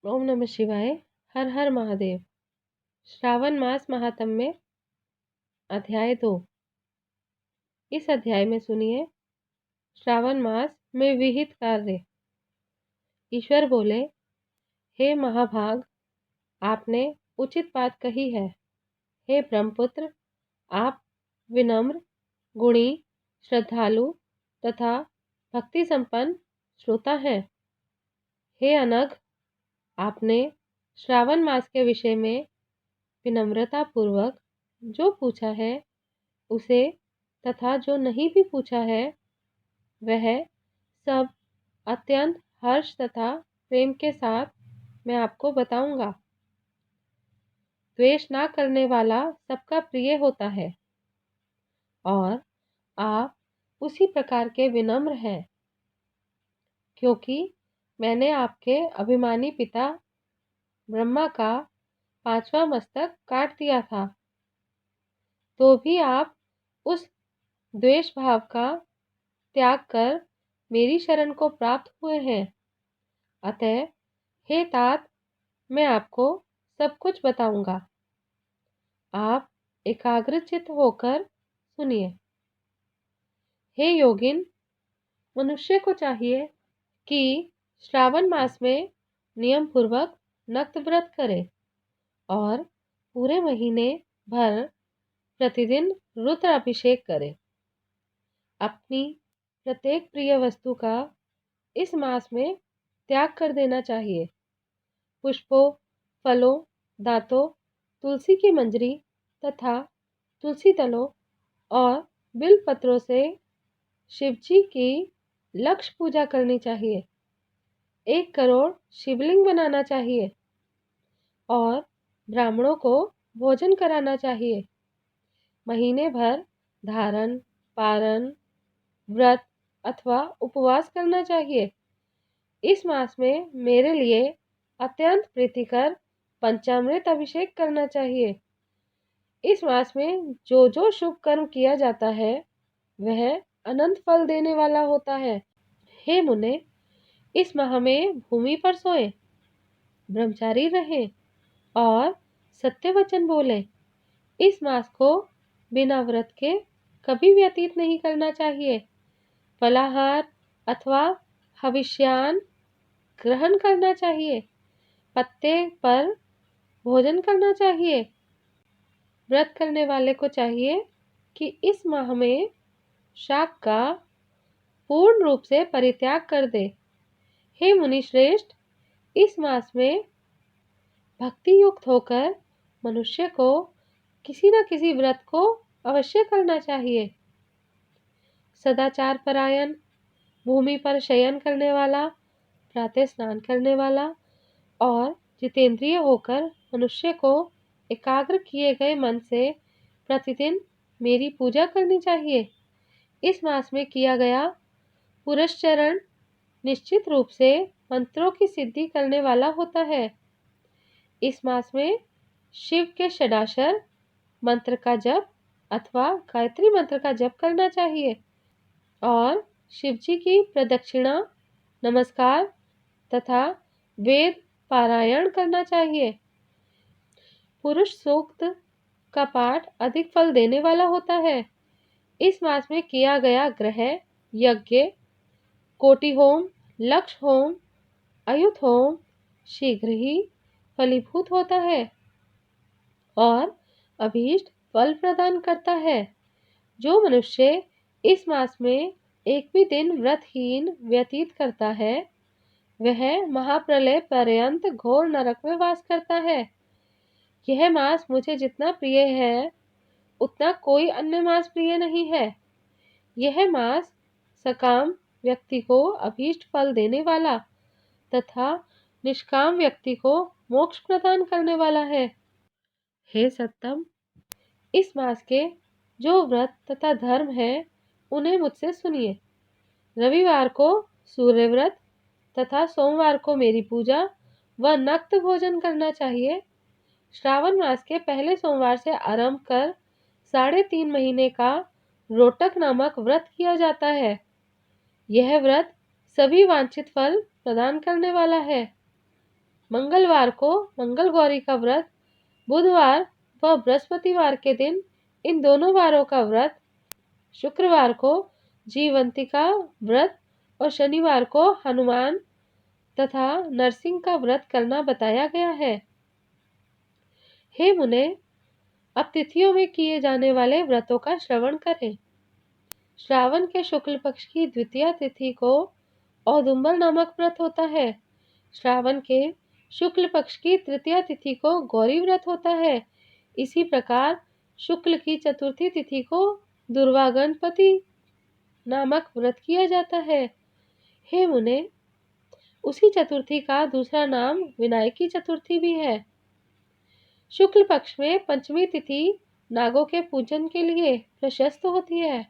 ओम नमः शिवाय। हर हर महादेव। श्रावण मास महात्म्य अध्याय 2। इस अध्याय में सुनिए श्रावण मास में विहित कार्य। ईश्वर बोले, हे महाभाग, आपने उचित बात कही है। हे ब्रह्मपुत्र, आप विनम्र, गुणी, श्रद्धालु तथा भक्ति संपन्न श्रोता हैं। हे अनघ, आपने श्रावण मास के विषय में विनम्रता पूर्वक जो पूछा है उसे तथा जो नहीं भी पूछा है वह सब अत्यंत हर्ष तथा प्रेम के साथ मैं आपको बताऊंगा। द्वेष ना करने वाला सबका प्रिय होता है और आप उसी प्रकार के विनम्र हैं, क्योंकि मैंने आपके अभिमानी पिता ब्रह्मा का 5वां मस्तक काट दिया था, तो भी आप उस द्वेष भाव का त्याग कर मेरी शरण को प्राप्त हुए हैं। अतः हे तात, मैं आपको सब कुछ बताऊंगा। आप एकाग्रचित्त होकर सुनिए। हे योगिन, मनुष्य को चाहिए कि श्रावण मास में नियम पूर्वक नक्त व्रत करे और पूरे महीने भर प्रतिदिन रुद्र अभिषेक करे। अपनी प्रत्येक प्रिय वस्तु का इस मास में त्याग कर देना चाहिए। पुष्पों, फलों, दांतों, तुलसी की मंजरी तथा तुलसी दलों और बिल पत्रों से शिव जी की लक्ष्य पूजा करनी चाहिए। 1 करोड़ शिवलिंग बनाना चाहिए और ब्राह्मणों को भोजन कराना चाहिए। महीने भर धारण, पारण, व्रत अथवा उपवास करना चाहिए। इस मास में मेरे लिए अत्यंत प्रीतिकर पंचामृत अभिषेक करना चाहिए। इस मास में जो जो शुभ कर्म किया जाता है वह अनंत फल देने वाला होता है। हे मुने, इस माह में भूमि पर सोए, ब्रह्मचारी रहे और सत्य वचन बोले। इस मास को बिना व्रत के कभी व्यतीत नहीं करना चाहिए। फलाहार अथवा हविष्यान ग्रहण करना चाहिए। पत्ते पर भोजन करना चाहिए। व्रत करने वाले को चाहिए कि इस माह में शाक का पूर्ण रूप से परित्याग कर दे। हे मुनि श्रेष्ठ, इस मास में भक्ति युक्त होकर मनुष्य को किसी न किसी व्रत को अवश्य करना चाहिए। सदाचार परायण, भूमि पर शयन करने वाला, प्रातः स्नान करने वाला और जितेंद्रिय होकर मनुष्य को एकाग्र किए गए मन से प्रतिदिन मेरी पूजा करनी चाहिए। इस मास में किया गया पुरस्चरण निश्चित रूप से मंत्रों की सिद्धि करने वाला होता है। इस मास में शिव के षडाक्षर मंत्र का जप अथवा गायत्री मंत्र का जप करना चाहिए और शिव जी की प्रदक्षिणा, नमस्कार तथा वेद पारायण करना चाहिए। पुरुष सूक्त का पाठ अधिक फल देने वाला होता है। इस मास में किया गया ग्रह यज्ञ, कोटि होम, लक्ष्य होम, अयुत होम शीघ्र ही फलीभूत होता है और अभीष्ट फल प्रदान करता है। जो मनुष्य इस मास में एक भी दिन व्रतहीन व्यतीत करता है वह महाप्रलय पर्यंत घोर नरक में वास करता है। यह मास मुझे जितना प्रिय है उतना कोई अन्य मास प्रिय नहीं है। यह मास सकाम व्यक्ति को अभीष्ट फल देने वाला तथा निष्काम व्यक्ति को मोक्ष प्रदान करने वाला है। हे सत्तम, इस मास के जो व्रत तथा धर्म है उन्हें मुझसे सुनिए। रविवार को सूर्य व्रत तथा सोमवार को मेरी पूजा व नक्त भोजन करना चाहिए। श्रावण मास के पहले सोमवार से आरंभ कर 3.5 महीने का रोटक नामक व्रत किया जाता है। यह व्रत सभी वांछित फल प्रदान करने वाला है। मंगलवार को मंगल गौरी का व्रत, बुधवार व बृहस्पतिवार के दिन इन दोनों वारों का व्रत, शुक्रवार को जीवंतिका व्रत और शनिवार को हनुमान तथा नरसिंह का व्रत करना बताया गया है। हे मुने, अब तिथियों में किए जाने वाले व्रतों का श्रवण करें। श्रावण के शुक्ल पक्ष की द्वितीया तिथि को औदुंबर नामक व्रत होता है। श्रावण के शुक्ल पक्ष की तृतीया तिथि को गौरी व्रत होता है। इसी प्रकार शुक्ल की चतुर्थी तिथि को दुर्वा गणपति नामक व्रत किया जाता है। हे मुने, उसी चतुर्थी का दूसरा नाम विनायकी चतुर्थी भी है। शुक्ल पक्ष में पंचमी तिथि नागों के पूजन के लिए प्रशस्त होती है।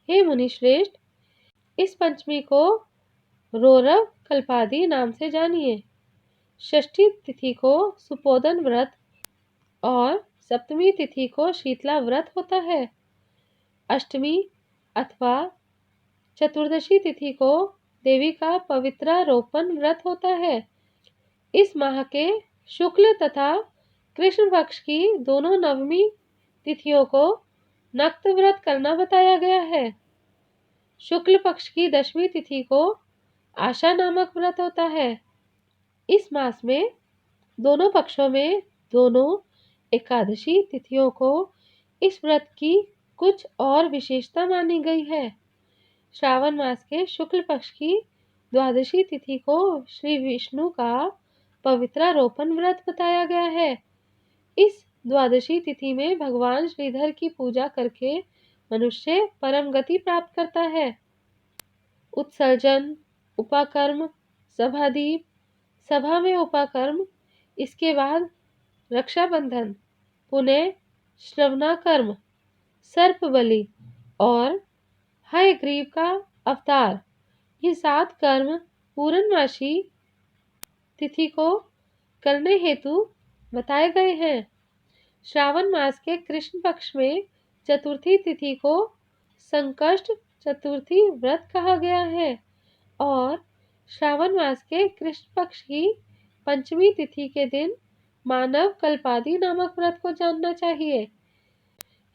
हे मुनिश्रेष्ठ, इस पंचमी को रोरव कल्पादि नाम से जानिए। षष्ठी तिथि को सुपोदन व्रत और सप्तमी तिथि को शीतला व्रत होता है। अष्टमी अथवा चतुर्दशी तिथि को देवी का पवित्रारोपण व्रत होता है। इस माह के शुक्ल तथा कृष्ण पक्ष की दोनों नवमी तिथियों को नक्त व्रत करना बताया गया है। शुक्ल पक्ष की दशमी तिथि को आशा नामक व्रत होता है। इस मास में दोनों पक्षों में दोनों एकादशी तिथियों को इस व्रत की कुछ और विशेषता मानी गई है। श्रावण मास के शुक्ल पक्ष की द्वादशी तिथि को श्री विष्णु का पवित्रारोपण व्रत बताया गया है। इस द्वादशी तिथि में भगवान श्रीधर की पूजा करके मनुष्य परम गति प्राप्त करता है। उत्सर्जन, उपाकर्म, सभादीप, सभा में उपाकर्म, इसके बाद रक्षाबंधन, पुनः श्रवणाकर्म, सर्प बलि और हयग्रीव का अवतार, ये 7 कर्म पूर्णमासी तिथि को करने हेतु बताए गए हैं। श्रावण मास के कृष्ण पक्ष में चतुर्थी तिथि को संकष्ट चतुर्थी व्रत कहा गया है और श्रावण मास के कृष्ण पक्ष की पंचमी तिथि के दिन मानव कल्पादि नामक व्रत को जानना चाहिए।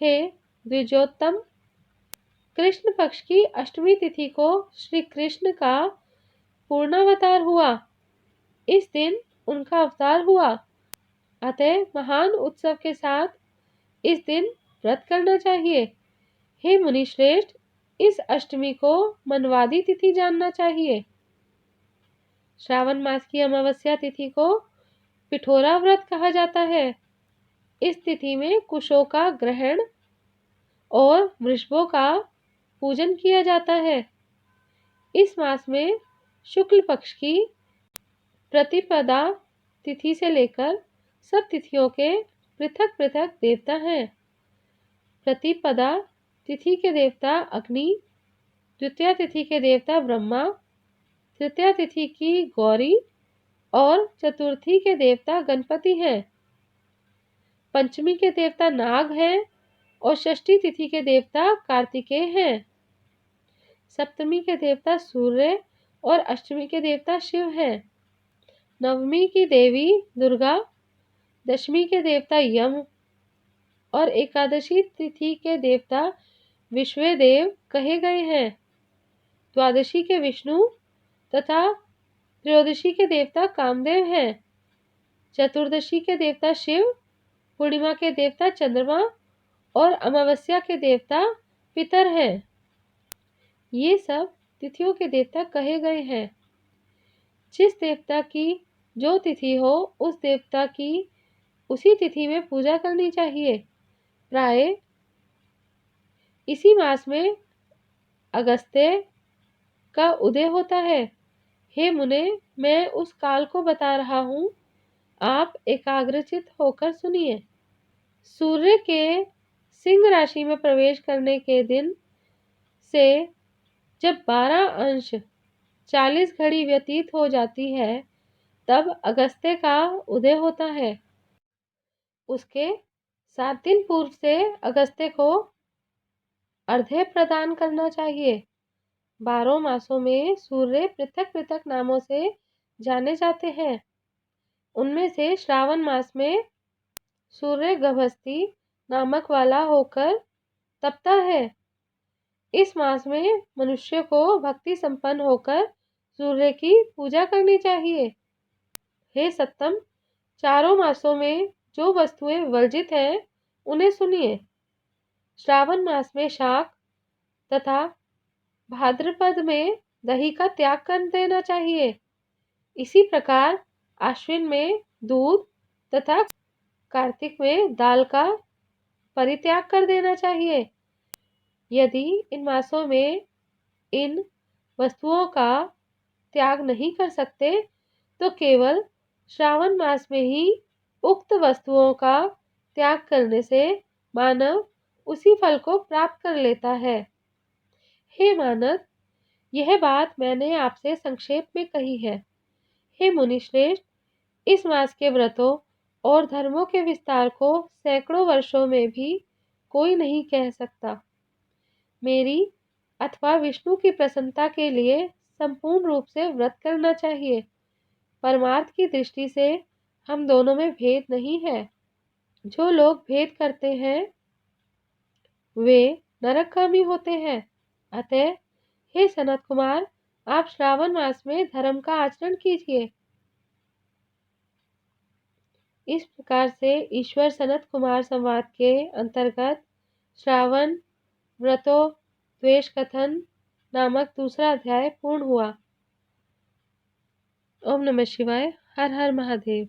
हे द्विजोत्तम, कृष्ण पक्ष की अष्टमी तिथि को श्री कृष्ण का पूर्णावतार हुआ। इस दिन उनका अवतार हुआ, अतः महान उत्सव के साथ इस दिन व्रत करना चाहिए। हे मुनिश्रेष्ठ, इस अष्टमी को मनवादी तिथि जानना चाहिए। श्रावण मास की अमावस्या तिथि को पिठोरा व्रत कहा जाता है। इस तिथि में कुशों का ग्रहण और वृषभों का पूजन किया जाता है। इस मास में शुक्ल पक्ष की प्रतिपदा तिथि से लेकर सब तिथियों के पृथक पृथक देवता हैं। प्रतिपदा तिथि के देवता अग्नि, द्वितीया तिथि के देवता ब्रह्मा, तृतीया तिथि की गौरी और चतुर्थी के देवता गणपति हैं। पंचमी के देवता नाग हैं और षष्ठी तिथि के देवता कार्तिकेय हैं। सप्तमी के देवता सूर्य और अष्टमी के देवता शिव हैं। नवमी की देवी दुर्गा, दशमी के देवता यम और एकादशी तिथि के देवता विश्वदेव कहे गए हैं। द्वादशी के विष्णु तथा त्रयोदशी के देवता कामदेव हैं। चतुर्दशी के देवता शिव, पूर्णिमा के देवता चंद्रमा और अमावस्या के देवता पितर हैं। ये सब तिथियों के देवता कहे गए हैं। जिस देवता की जो तिथि हो, उस देवता की उसी तिथि में पूजा करनी चाहिए। प्राय इसी मास में अगस्त्य का उदय होता है। हे मुने, मैं उस काल को बता रहा हूँ, आप एकाग्रचित होकर सुनिए। सूर्य के सिंह राशि में प्रवेश करने के दिन से जब 12 अंश 40 घड़ी व्यतीत हो जाती है, तब अगस्त्य का उदय होता है। उसके 7 दिन पूर्व से अगस्त्य को अर्घ्य प्रदान करना चाहिए। 12 मासों में सूर्य पृथक पृथक नामों से जाने जाते हैं। उनमें से श्रावण मास में सूर्य गभस्ती नामक वाला होकर तपता है। इस मास में मनुष्य को भक्ति संपन्न होकर सूर्य की पूजा करनी चाहिए। हे सत्तम, चारों मासों में जो वस्तुएं वर्जित हैं उन्हें सुनिए। श्रावण मास में शाक तथा भाद्रपद में दही का त्याग कर देना चाहिए। इसी प्रकार आश्विन में दूध तथा कार्तिक में दाल का परित्याग कर देना चाहिए। यदि इन मासों में इन वस्तुओं का त्याग नहीं कर सकते तो केवल श्रावण मास में ही उक्त वस्तुओं का त्याग करने से मानव उसी फल को प्राप्त कर लेता है। हे मानव, यह बात मैंने आपसे संक्षेप में कही है। हे मुनिश्रेष्ठ, इस मास के व्रतों और धर्मों के विस्तार को सैकड़ों वर्षों में भी कोई नहीं कह सकता। मेरी अथवा विष्णु की प्रसन्नता के लिए संपूर्ण रूप से व्रत करना चाहिए। परमार्थ की दृष्टि से हम दोनों में भेद नहीं है। जो लोग भेद करते हैं वे नरकगामी होते हैं। अतः हे सनत कुमार, आप श्रावण मास में धर्म का आचरण कीजिए। इस प्रकार से ईश्वर सनत कुमार संवाद के अंतर्गत श्रावण व्रतों द्वेष कथन नामक दूसरा अध्याय पूर्ण हुआ। ओम नमः शिवाय। हर हर महादेव।